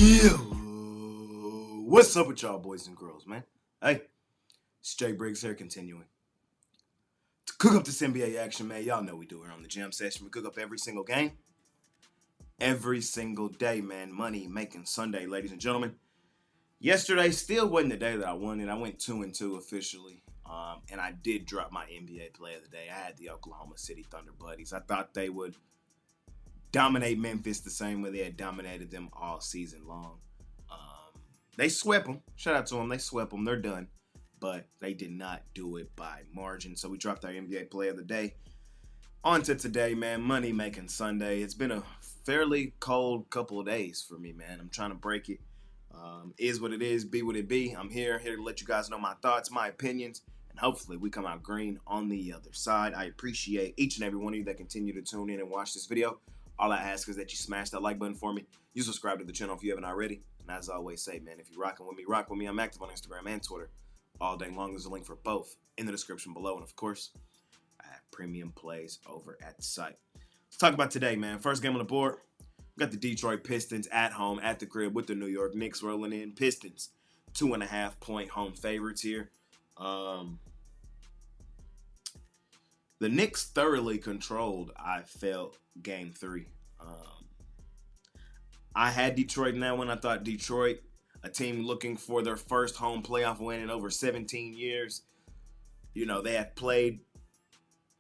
Yeah. What's up with y'all boys and girls, man? Hey, it's Jay Briggs here continuing to cook up this NBA action, man. Y'all know we do it on the Jam Session. We cook up every single game, every single day, man. Money making Sunday, ladies and gentlemen. Yesterday still wasn't the day that I won it. I went 2-2 officially. And I did drop my NBA play of the day. I had the Oklahoma City Thunder buddies. I thought they would dominate Memphis the same way they had dominated them all season long. They swept them. Shout out to them. They swept them. They're done. But they did not do it by margin. So we dropped our NBA play of the day. On to today, man. Money making Sunday. It's been a fairly cold couple of days for me, man. I'm trying to break it. Is what it is. Be what it be. I'm here to let you guys know my thoughts, my opinions, and hopefully we come out green on the other side. I appreciate each and every one of you that continue to tune in and watch this video. All I ask is that you smash that like button for me. You subscribe to the channel if you haven't already. And as I always say, man, if you're rocking with me, rock with me. I'm active on Instagram and Twitter all day long. There's a link for both in the description below. And of course, I have premium plays over at the site. Let's talk about today, man. First game on the board. We got the Detroit Pistons at home at the crib with the New York Knicks rolling in. Pistons, 2.5-point home favorites here. The Knicks thoroughly controlled, I felt, Game 3. I had Detroit in that one. I thought Detroit, a team looking for their first home playoff win in over 17 years. You know, they had played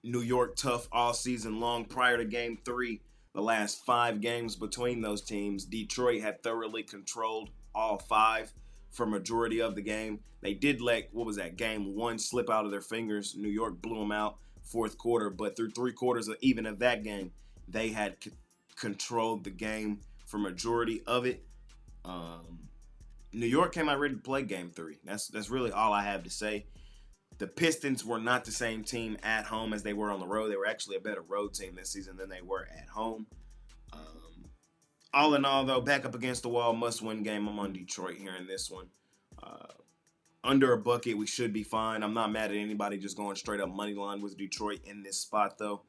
New York tough all season long prior to Game 3. The last 5 games between those teams, Detroit had thoroughly controlled all 5 for majority of the game. They did let, Game 1 slip out of their fingers. New York blew them out fourth quarter, but through 3 quarters of even of that game, they had controlled the game for majority of it. New York came out ready to play Game 3. That's really all I have to say. The Pistons were not the same team at home as they were on the road. They were actually a better road team this season than they were at home. All in all, though, back up against the wall, must-win game. I'm on Detroit here in this one. Under a bucket, we should be fine. I'm not mad at anybody just going straight up money line with Detroit in this spot, though.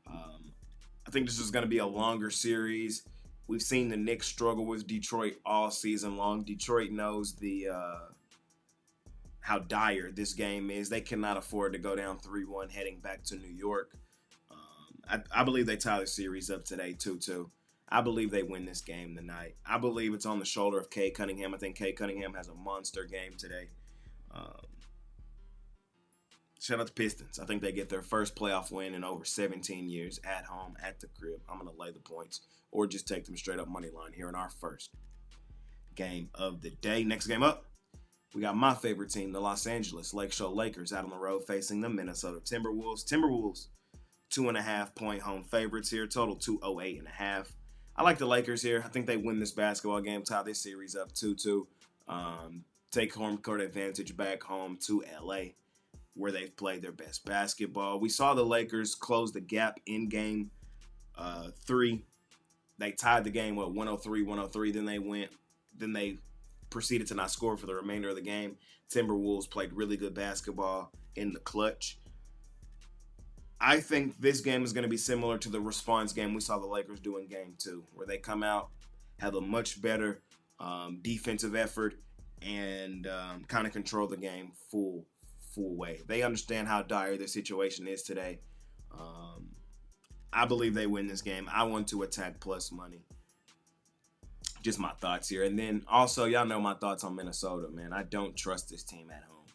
I think this is going to be a longer series. We've seen the Knicks struggle with Detroit all season long. Detroit knows how dire this game is. They cannot afford to go down 3-1 heading back to New York. I believe they tie the series up today 2-2. I believe they win this game tonight. I believe it's on the shoulder of Cade Cunningham. I think Cade Cunningham has a monster game today. Shout out to Pistons. I think they get their first playoff win in over 17 years at home, at the crib. I'm going to lay the points or just take them straight up money line here in our first game of the day. Next game up, we got my favorite team, the Los Angeles Lakers, out on the road facing the Minnesota Timberwolves. Timberwolves, 2.5-point home favorites here, total 208.5. I like the Lakers here. I think they win this basketball game, tie this series up 2-2. Take home court advantage back home to LA, where they've played their best basketball. We saw the Lakers close the gap in Game 3. They tied the game with 103-103. Then they proceeded to not score for the remainder of the game. Timberwolves played really good basketball in the clutch. I think this game is going to be similar to the response game we saw the Lakers do in Game 2, where they come out, have a much better defensive effort, and kind of control the game full way. They understand how dire their situation is today. I believe they win this game. I want to attack plus money. Just my thoughts here. And then also, y'all know my thoughts on Minnesota, man. I don't trust this team at home.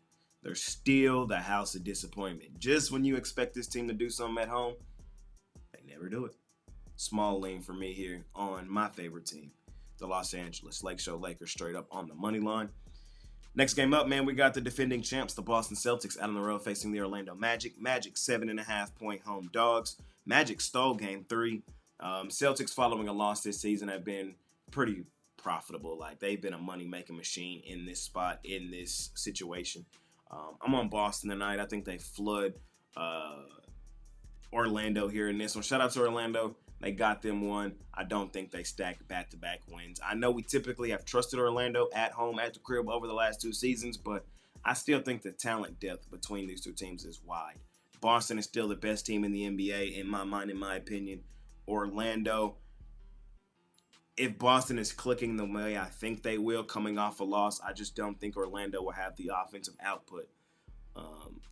They're still the house of disappointment. Just when you expect this team to do something at home, they never do it. Small lean for me here on my favorite team, the Los Angeles Lakers, straight up on the money line. Next game up, man, we got the defending champs, the Boston Celtics, out on the road facing the Orlando Magic. Magic, 7.5-point home dogs. Magic stole Game 3. Celtics, following a loss this season, have been pretty profitable. Like, they've been a money-making machine in this spot, in this situation. I'm on Boston tonight. I think they flood Orlando here in this one. Shout out to Orlando. They got them one. I don't think they stack back-to-back wins. I know we typically have trusted Orlando at home, at the crib over the last 2 seasons, but I still think the talent depth between these 2 teams is wide. Boston is still the best team in the NBA, in my mind, in my opinion. Orlando if Boston is clicking the way I think they will coming off a loss, I just don't think Orlando will have the offensive output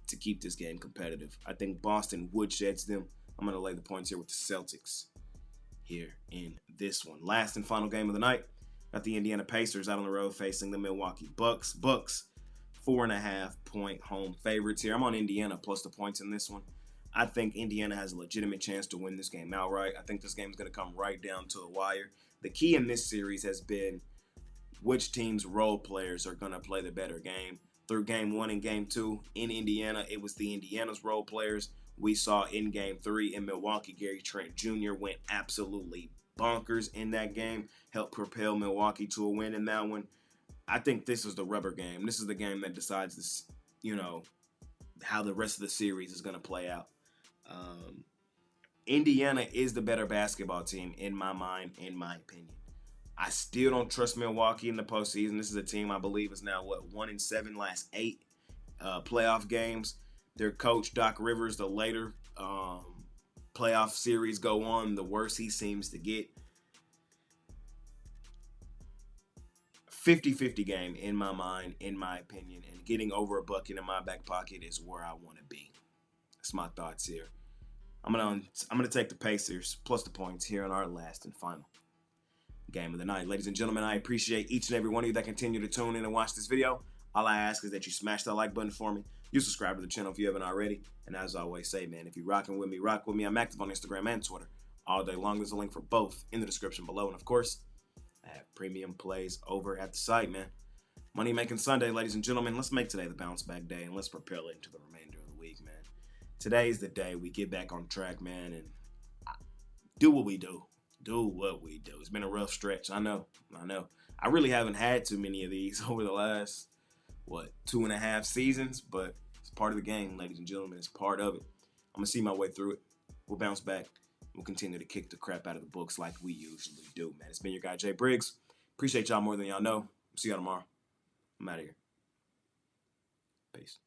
to keep this game competitive. I think Boston woodsheds them. I'm going to lay the points here with the Celtics here in this one. Last and final game of the night, got the Indiana Pacers out on the road facing the Milwaukee Bucks. Bucks, 4.5-point home favorites here. I'm on Indiana plus the points in this one. I think Indiana has a legitimate chance to win this game outright. I think this game is going to come right down to the wire. The key in this series has been which team's role players are going to play the better game. Through game 1 and game 2 in Indiana, it was the Indiana's role players. We saw in game 3 in Milwaukee, Gary Trent Jr. went absolutely bonkers in that game, helped propel Milwaukee to a win in that one. I think this is the rubber game. This is the game that decides this, how the rest of the series is going to play out. Indiana is the better basketball team in my mind, in my opinion. I still don't trust Milwaukee in the postseason. This is a team I believe is now, 1-7 last 8 playoff games. Their coach, Doc Rivers, the later playoff series go on, the worse he seems to get. 50-50 game in my mind, in my opinion, and getting over a bucket in my back pocket is where I want to be. That's my thoughts here. I'm gonna take the Pacers plus the points here in our last and final game of the night. Ladies and gentlemen, I appreciate each and every one of you that continue to tune in and watch this video. All I ask is that you smash that like button for me. You subscribe to the channel if you haven't already. And as I always say, man, if you're rocking with me, rock with me. I'm active on Instagram and Twitter all day long. There's a link for both in the description below. And of course, I have premium plays over at the site, man. Money Making Sunday, ladies and gentlemen. Let's make today the bounce back day and let's propel into the remainder of the week, man. Today is the day we get back on track, man, and do what we do. Do what we do. It's been a rough stretch. I know. I really haven't had too many of these over the last, 2.5 seasons, but it's part of the game, ladies and gentlemen. It's part of it. I'm going to see my way through it. We'll bounce back. We'll continue to kick the crap out of the books like we usually do, man. It's been your guy, Jay Briggs. Appreciate y'all more than y'all know. See y'all tomorrow. I'm out of here. Peace.